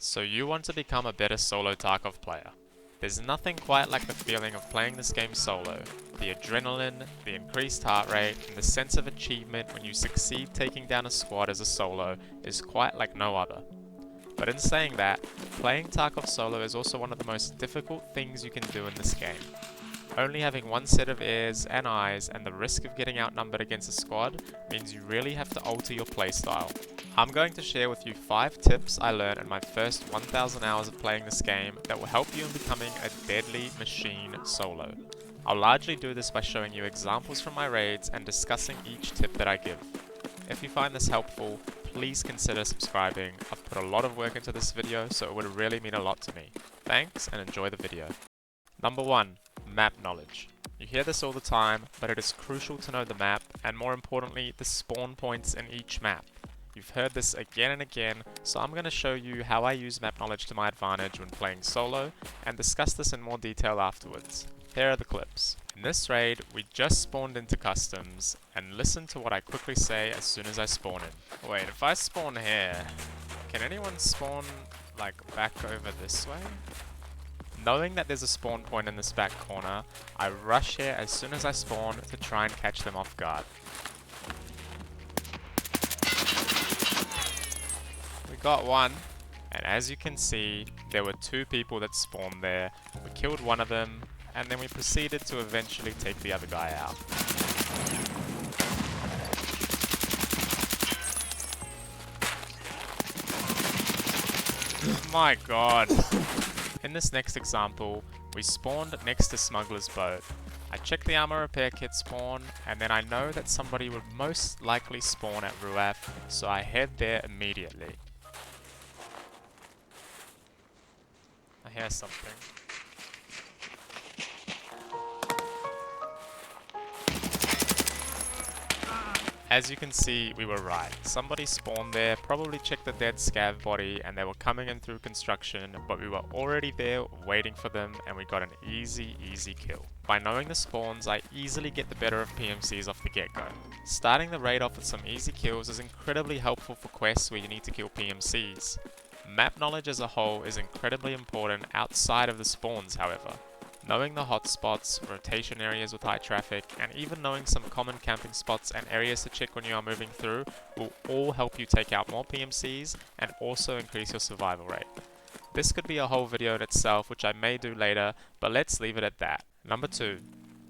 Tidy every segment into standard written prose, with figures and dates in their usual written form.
So you want to become a better solo Tarkov player. There's nothing quite like the feeling of playing this game solo. The adrenaline, the increased heart rate, and the sense of achievement when you succeed taking down a squad as a solo is quite like no other. But in saying that, playing Tarkov solo is also one of the most difficult things you can do in this game. Only having one set of ears and eyes and the risk of getting outnumbered against a squad means you really have to alter your playstyle. I'm going to share with you 5 tips I learned in my first 1000 hours of playing this game that will help you in becoming a deadly machine solo. I'll largely do this by showing you examples from my raids and discussing each tip that I give. If you find this helpful, please consider subscribing. I've put a lot of work into this video, so it would really mean a lot to me. Thanks and enjoy the video. Number 1. Map knowledge. You hear this all the time, but it is crucial to know the map, and more importantly, the spawn points in each map. You've heard this again and again, so I'm going to show you how I use map knowledge to my advantage when playing solo, and discuss this in more detail afterwards. Here are the clips. In this raid, we just spawned into customs, and listen to what I quickly say as soon as I spawn in. Wait, if I spawn here, can anyone spawn, like, back over this way? Knowing that there's a spawn point in this back corner, I rush here as soon as I spawn to try and catch them off guard. We got one, and as you can see, there were 2 people that spawned there. We killed one of them, and then we proceeded to eventually take the other guy out. My god. In this next example, we spawned next to Smuggler's Boat. I check the armor repair kit spawn, and then I know that somebody would most likely spawn at Ruaf, so I head there immediately. I hear something. As you can see, we were right. Somebody spawned there, probably checked the dead scav body, and they were coming in through construction, but we were already there waiting for them, and we got an easy kill. By knowing the spawns, I easily get the better of PMCs off the get-go. Starting the raid off with some easy kills is incredibly helpful for quests where you need to kill PMCs. Map knowledge as a whole is incredibly important outside of the spawns, however. Knowing the hotspots, rotation areas with high traffic, and even knowing some common camping spots and areas to check when you are moving through will all help you take out more PMCs and also increase your survival rate. This could be a whole video in itself, which I may do later, but let's leave it at that. Number 2.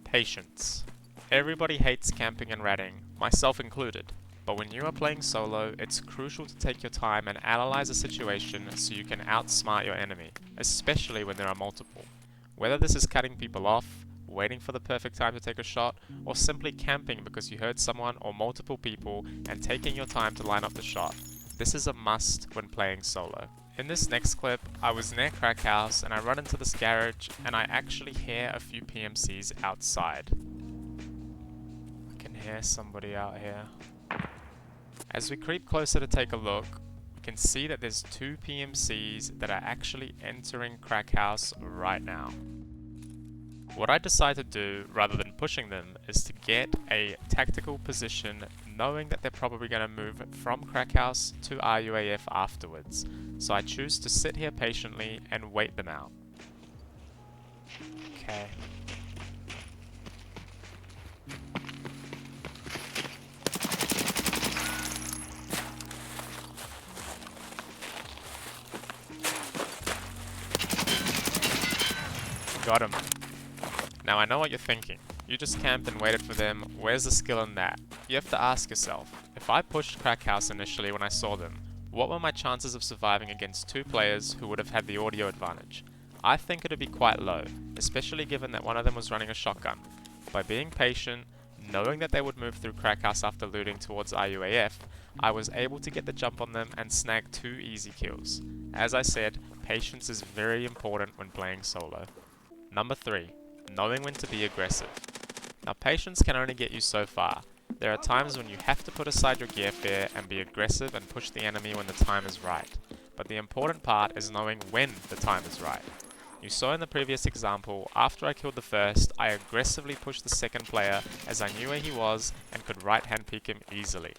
Patience. Everybody hates camping and ratting, myself included. But when you are playing solo, it's crucial to take your time and analyze a situation so you can outsmart your enemy, especially when there are multiple. Whether this is cutting people off, waiting for the perfect time to take a shot, or simply camping because you heard someone or multiple people and taking your time to line up the shot. This is a must when playing solo. In this next clip, I was near Crack House and I run into this garage and I actually hear a few PMCs outside. I can hear somebody out here. As we creep closer to take a look, can see that there's 2 PMCs that are actually entering Crack House right now. What I decide to do, rather than pushing them, is to get a tactical position knowing that they're probably going to move from Crack House to RUAF afterwards. So I choose to sit here patiently and wait them out. Okay. Got him. Now I know what you're thinking. You just camped and waited for them. Where's the skill in that? You have to ask yourself, if I pushed Crack House initially when I saw them, what were my chances of surviving against 2 players who would have had the audio advantage? I think it would be quite low, especially given that one of them was running a shotgun. By being patient, knowing that they would move through Crack House after looting towards RUAF, I was able to get the jump on them and snag 2 easy kills. As I said, patience is very important when playing solo. Number 3. Knowing when to be aggressive. Now patience can only get you so far. There are times when you have to put aside your gear fear and be aggressive and push the enemy when the time is right. But the important part is knowing when the time is right. You saw in the previous example, after I killed the first, I aggressively pushed the second player as I knew where he was and could right hand peek him easily.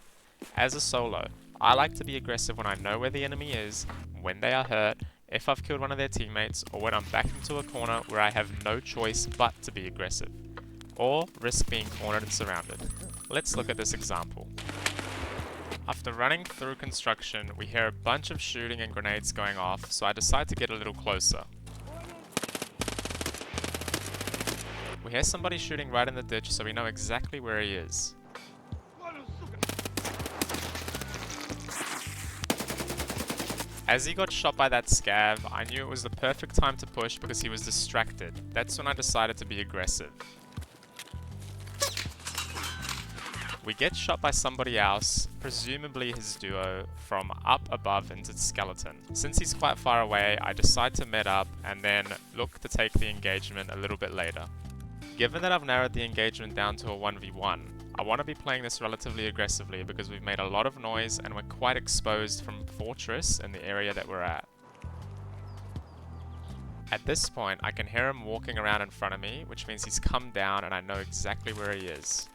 As a solo, I like to be aggressive when I know where the enemy is, when they are hurt, if I've killed one of their teammates, or when I'm backed into a corner where I have no choice but to be aggressive, or risk being cornered and surrounded. Let's look at this example. After running through construction, we hear a bunch of shooting and grenades going off, so I decide to get a little closer. We hear somebody shooting right in the ditch, so we know exactly where he is. As he got shot by that scav, I knew it was the perfect time to push because he was distracted. That's when I decided to be aggressive. We get shot by somebody else, presumably his duo, from up above into the skeleton. Since he's quite far away, I decide to med up and then look to take the engagement a little bit later. Given that I've narrowed the engagement down to a 1v1, I want to be playing this relatively aggressively because we've made a lot of noise and we're quite exposed from Fortress in the area that we're at. At this point, I can hear him walking around in front of me, which means he's come down and I know exactly where he is.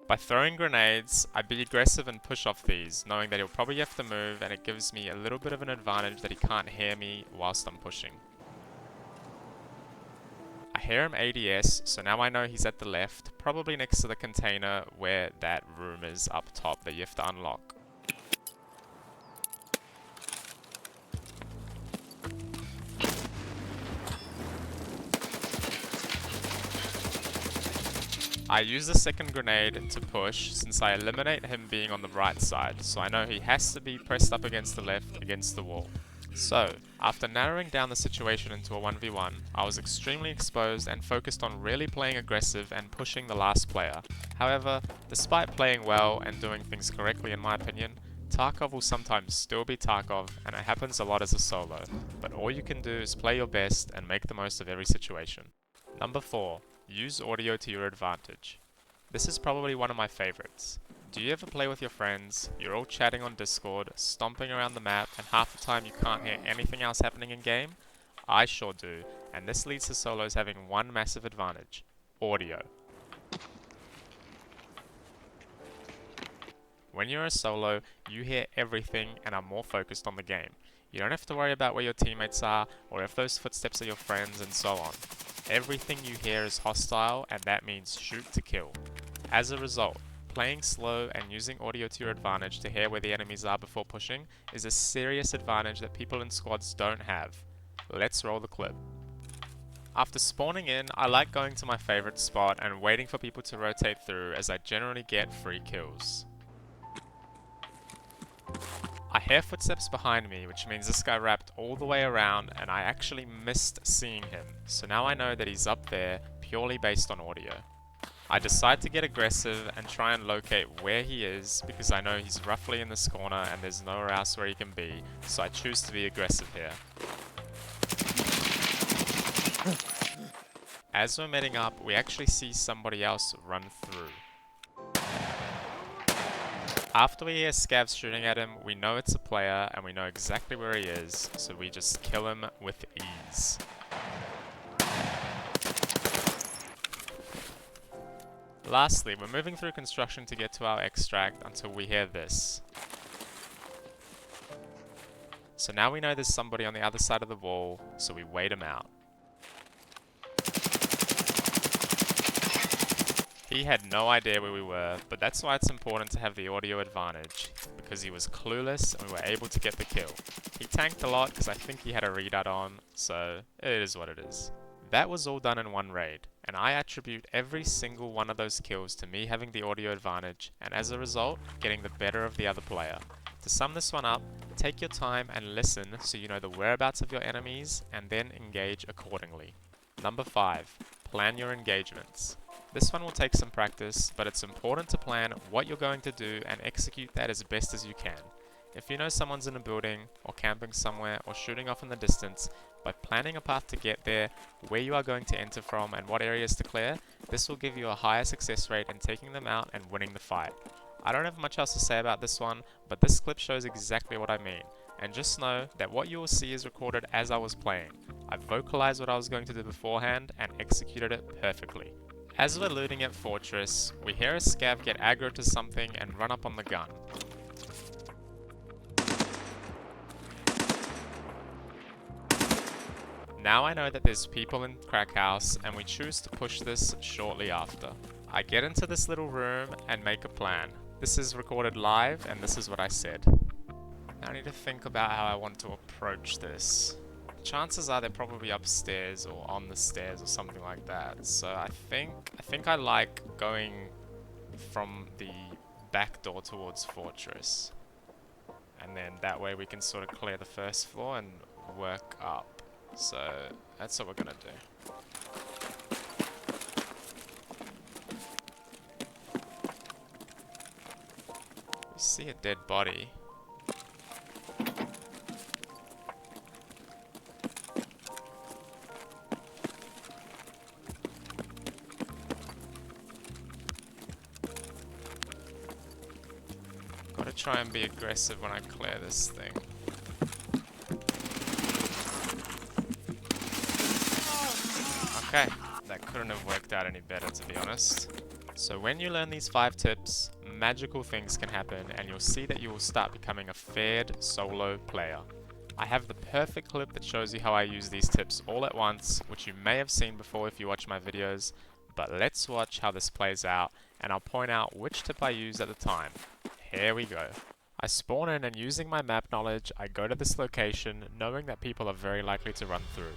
By throwing grenades, I be aggressive and push off these, knowing that he'll probably have to move and it gives me a little bit of an advantage that he can't hear me whilst I'm pushing. I hear him ADS, so now I know he's at the left, probably next to the container where that room is up top that you have to unlock. I use the second grenade to push since I eliminate him being on the right side, so I know he has to be pressed up against the left against the wall. So, after narrowing down the situation into a 1v1, I was extremely exposed and focused on really playing aggressive and pushing the last player. However, despite playing well and doing things correctly in my opinion, Tarkov will sometimes still be Tarkov and it happens a lot as a solo, but all you can do is play your best and make the most of every situation. Number 4. Use audio to your advantage. This is probably one of my favorites. Do you ever play with your friends, you're all chatting on Discord, stomping around the map, and half the time you can't hear anything else happening in game? I sure do, and this leads to solos having one massive advantage: audio. When you're a solo, you hear everything and are more focused on the game. You don't have to worry about where your teammates are, or if those footsteps are your friends, and so on. Everything you hear is hostile, and that means shoot to kill. As a result, playing slow and using audio to your advantage to hear where the enemies are before pushing is a serious advantage that people in squads don't have. Let's roll the clip. After spawning in, I like going to my favorite spot and waiting for people to rotate through as I generally get free kills. I hear footsteps behind me, which means this guy wrapped all the way around and I actually missed seeing him, so now I know that he's up there purely based on audio. I decide to get aggressive and try and locate where he is because I know he's roughly in this corner and there's nowhere else where he can be, so I choose to be aggressive here. As we're meeting up, we actually see somebody else run through. After we hear scavs shooting at him, we know it's a player and we know exactly where he is, so we just kill him with ease. Lastly, we're moving through construction to get to our extract until we hear this. So now we know there's somebody on the other side of the wall, so we wait him out. He had no idea where we were, but that's why it's important to have the audio advantage, because he was clueless and we were able to get the kill. He tanked a lot because I think he had a redut on, so it is what it is. That was all done in one raid, and I attribute every single one of those kills to me having the audio advantage, and as a result, getting the better of the other player. To sum this one up, take your time and listen so you know the whereabouts of your enemies, and then engage accordingly. Number 5. Plan your engagements. This one will take some practice, but it's important to plan what you're going to do and execute that as best as you can. If you know someone's in a building, or camping somewhere, or shooting off in the distance, by planning a path to get there, where you are going to enter from and what areas to clear, this will give you a higher success rate in taking them out and winning the fight. I don't have much else to say about this one, but this clip shows exactly what I mean. And just know that what you will see is recorded as I was playing. I vocalized what I was going to do beforehand and executed it perfectly. As we're looting at Fortress, we hear a scav get aggro to something and run up on the gun. Now I know that there's people in Crack House, and we choose to push this shortly after. I get into this little room and make a plan. This is recorded live, and this is what I said. Now I need to think about how I want to approach this. Chances are they're probably upstairs or on the stairs or something like that. So I think I like going from the back door towards Fortress. And then that way we can sort of clear the first floor and work up. So that's what we're gonna do. We see a dead body. Gotta try and be aggressive when I clear this thing. Okay, that couldn't have worked out any better, to be honest. So when you learn these 5 tips, magical things can happen and you'll see that you will start becoming a feared solo player. I have the perfect clip that shows you how I use these tips all at once, which you may have seen before if you watch my videos, but let's watch how this plays out and I'll point out which tip I used at the time. Here we go. I spawn in and using my map knowledge, I go to this location knowing that people are very likely to run through.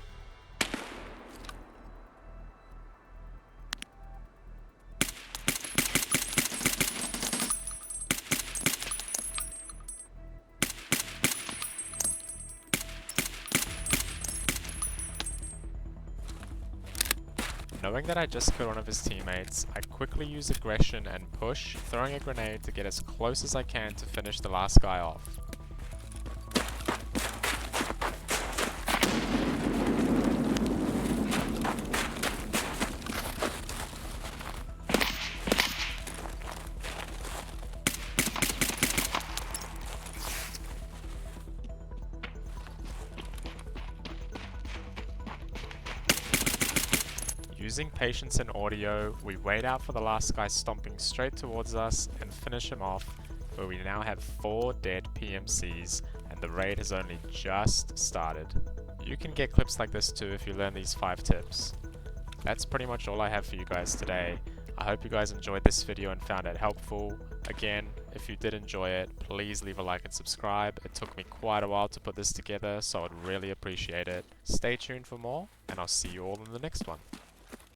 Knowing that I just killed one of his teammates, I quickly use aggression and push, throwing a grenade to get as close as I can to finish the last guy off. Using patience and audio, we wait out for the last guy stomping straight towards us and finish him off, where we now have 4 dead PMCs and the raid has only just started. You can get clips like this too if you learn these 5 tips. That's pretty much all I have for you guys today. I hope you guys enjoyed this video and found it helpful. Again, if you did enjoy it, please leave a like and subscribe. It took me quite a while to put this together, so I'd really appreciate it. Stay tuned for more, and I'll see you all in the next one.